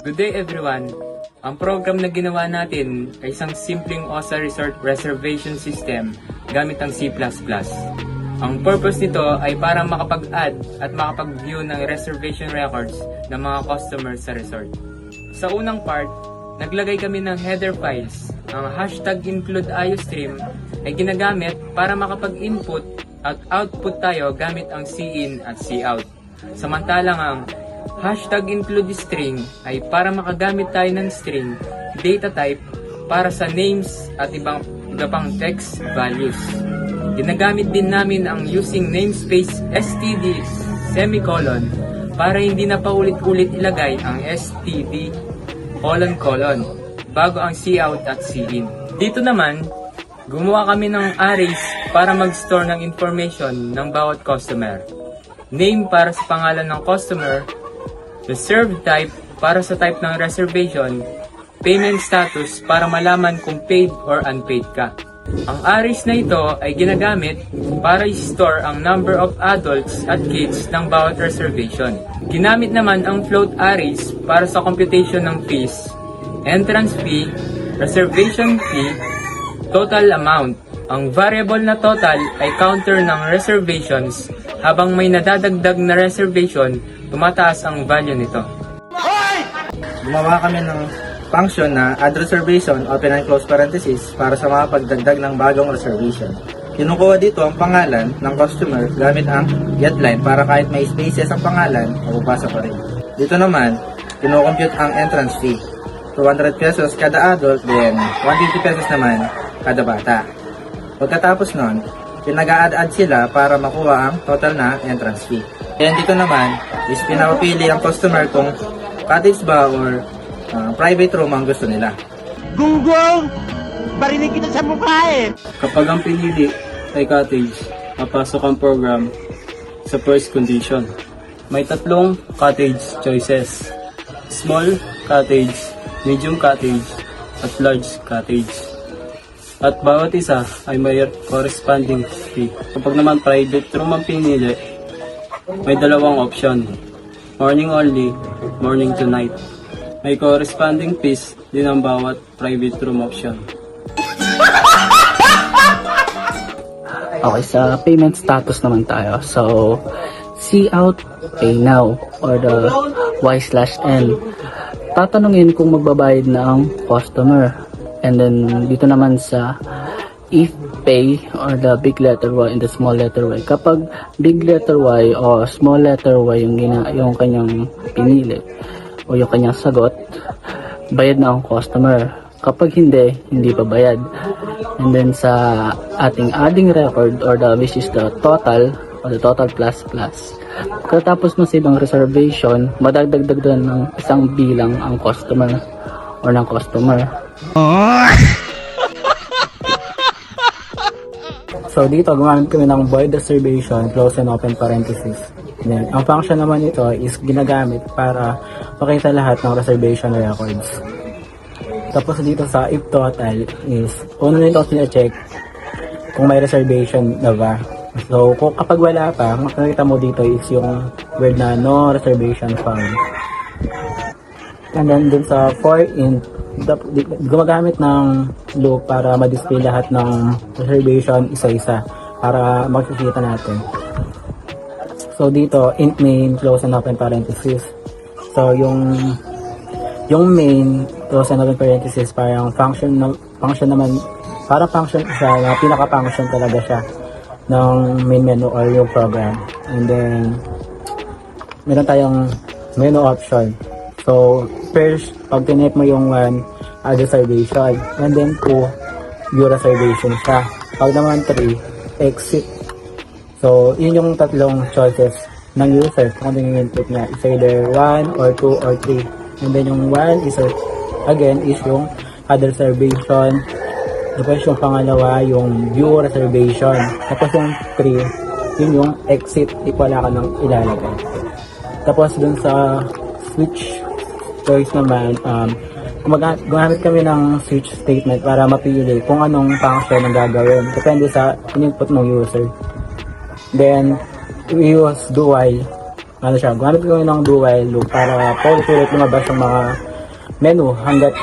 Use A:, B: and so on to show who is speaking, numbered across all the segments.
A: Good day everyone! Ang program na ginawa natin ay isang simpleng OSA Resort Reservation System gamit ang C++. Ang purpose nito ay para makapag-add at makapag-view ng reservation records ng mga customers sa resort. Sa unang part, naglagay kami ng header files. Ang hashtag include IOStream ay ginagamit para makapag-input at output tayo gamit ang CIN at COUT. Samantalang ang hashtag include string ay para makagamit tayo ng string data type para sa names at iba pang text values. Ginagamit din namin ang using namespace std semicolon para hindi na paulit-ulit ilagay ang std colon bago ang cout at cin. Dito naman, gumawa kami ng arrays para mag-store ng information ng bawat customer. Name para sa pangalan ng customer, reserve type para sa type ng reservation, payment status para malaman kung paid or unpaid ka. Ang arrays na ito ay ginagamit para i-store ang number of adults at kids ng bawat reservation. Ginamit naman ang float arrays para sa computation ng fees, entrance fee, reservation fee, total amount. Ang variable na total ay counter ng reservations. Habang may nadadagdag na reservation, tumataas ang value nito.
B: Gumawa kami ng function na add reservation, open and close parenthesis, para sa mga pagdagdag ng bagong reservation. Kinukuha dito ang pangalan ng customer gamit ang getLine para kahit may spaces ang pangalan, mababasa pa rin. Dito naman, kinukompute ang entrance fee. 200 pesos kada adult, then 150 pesos naman kada bata. Pagkatapos nun, pinag-a-add sila para makuha ang total na entrance fee. Then dito naman is pinapili ang customer kung cottage ba or private room ang gusto nila.
C: Gunggong! Barinig kita sa mukha eh!
D: Kapag ang pinili ay cottage, papasok ang program sa first condition. May tatlong cottage choices: small cottage, medium cottage, at large cottage. At bawat isa ay may corresponding fee. Kapag naman private room ang pinili, may dalawang option: morning only, morning to night. May corresponding fees din ang bawat private room option.
E: Okay, sa payment status naman tayo. So, cout, pay now, or the Y/N. Tatanungin kung magbabayad na ang customer. And then, dito naman sa if pay, or the big letter Y and the small letter Y. Kapag big letter Y o small letter Y yung kanyang pinili, o yung kanyang sagot, bayad na ang customer. Kapag hindi, hindi pa bayad. And then sa ating adding record, or which is the total, or the total plus. Katapos ng ibang reservation, madagdagdag doon ng isang bilang ang customer, or ng customer. So dito, gumamit kami ng void reservation, close and open parenthesis. Then, ang function naman ito is ginagamit para makita lahat ng reservation records. Tapos dito sa if total is, una nito sina-check kung may reservation na ba. So, kung kapag wala pa, makikita mo dito is yung word na no reservation found. And then dun sa for int, gumagamit ng loop para ma-display lahat ng reservation isa-isa para makikita natin. So dito, int main, close and open parenthesis. So yung main, close and open parenthesis, parang function naman, para function siya, na pinaka-function talaga siya ng main menu or yung program. And then meron tayong menu option. So first, pag tinip mo yung 1, add reservation, and then 2, view reservation siya. Pag naman 3, exit. So yun yung tatlong choices ng user kung ano yung input niya. It's either 1 or 2 or 3. And then yung 1 is again is yung add reservation. Tapos yung pangalawa yung view reservation. Tapos yung 3, yun yung exit if wala ka nang ilalagay. Tapos dun sa switch choice naman, gumamit kami ng switch statement para mapili kung anong function ang gagawin. Depende sa input ng user. Then, we use do while. Gumamit kami ng do while loop para paulit-ulit lumabas yung mga menu hanggat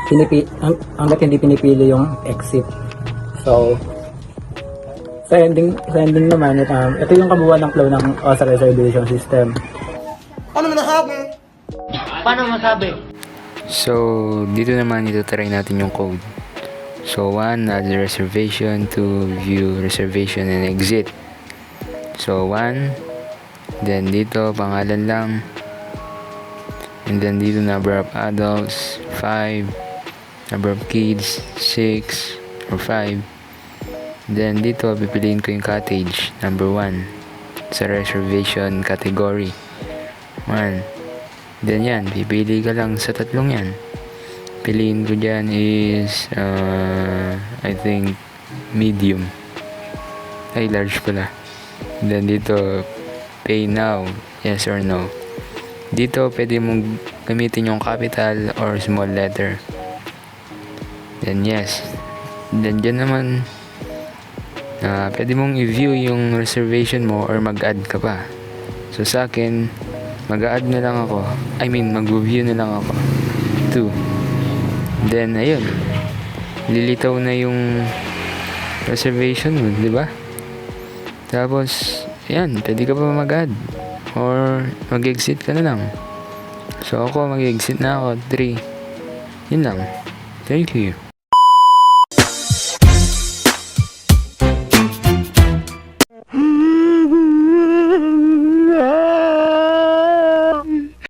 E: hindi pinipili yung exit. So, sa ending naman, ito yung kabuuan ng flow ng OSA reservation system.
A: So, dito naman ito-try natin yung code. So, 1, add reservation. 2, view reservation and exit. So, 1. Then, dito, pangalan lang. And then, dito, number of adults. 5. Number of kids. 6 or 5. Then, dito, pipiliin ko yung cottage. Number 1. Sa reservation category. 1. Then yan, pipili ka lang sa tatlong yan. Piliin ko dyan is, I think, medium. Ay, large pala. Then dito, pay now, yes or no. Dito, pwede mong gamitin yung capital or small letter. Then yes. Then dyan naman, pwede mong i-view yung reservation mo or mag-add ka pa. So sa akin, mag-add na lang ako. Mag-view na lang ako. 2. Then, ayun. Lilitaw na yung reservation mo, di ba? Tapos, ayan, pwede ka pa mag-add. Or, mag-exit ka na lang. So, ako, mag-exit na ako. 3. Yun lang. Thank you.